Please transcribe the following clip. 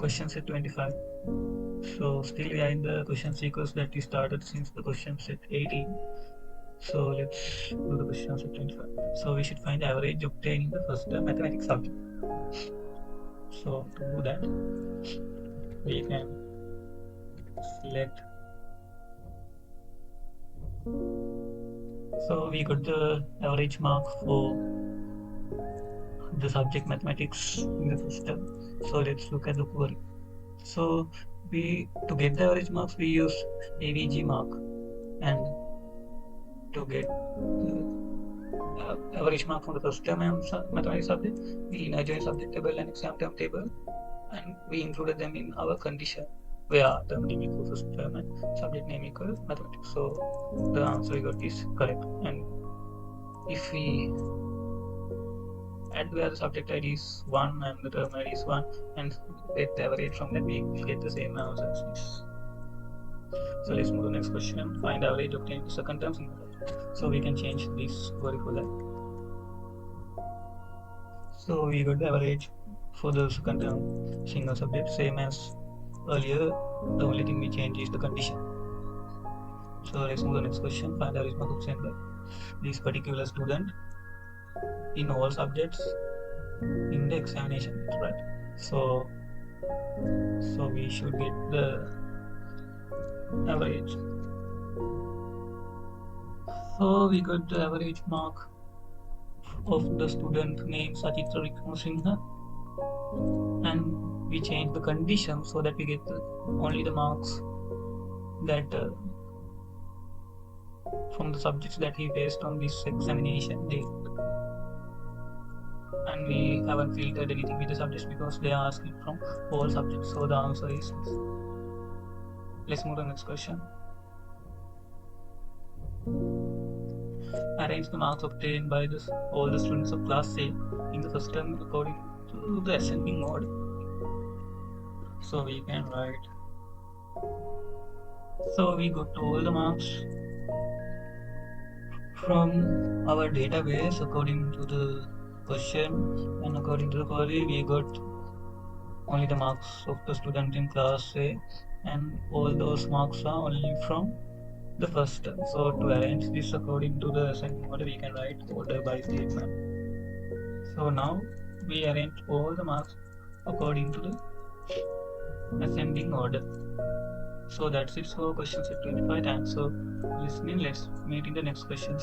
question set 25. So still we are in the question sequence that we started since the question set 18. So let's do the question set 25. So we should find the average obtained in the first mathematics subject. So to do that, we can select. So we got the average mark for the subject mathematics in the first term. So let's look at the query. So to get the average marks we use AVG mark, and to get average mark from the first term and mathematics subject, we initialize subject table and exam term table, and we included them in our condition where term name equals first term and subject name equals mathematics. So the answer we got is correct. And if we add where the subject ID is 1 and the term ID is 1 and get the average from that, we will get the same answer as this. So let's move to the next question. Find average obtained the second term single subject. So we can change this query for that. So we got the average for the second term single subject, same as earlier. The only thing we change is the condition. So let's move to the next question. Find average mark obtained by this particular student in all subjects in the examination, right? So we should get the average. So we got the average mark of the student named Sachitra Vikram Singha, and we change the condition so that we get only the marks that from the subjects that he faced on this examination date. And we haven't filtered anything with the subjects because they are asking from all subjects. So the answer is this. Let's move to the next question. Arrange the marks obtained by all the students of class A in the first term according to the ascending order. So we can write. So we got all the marks from our database according to the question, and according to the query we got only the marks of the student in class A, and all those marks are only from the first term. So to arrange this according to the ascending order, we can write order by statement. So now we arrange all the marks according to the ascending order. So that's it for question set 25. Thanks for listening. Let's meet in the next question.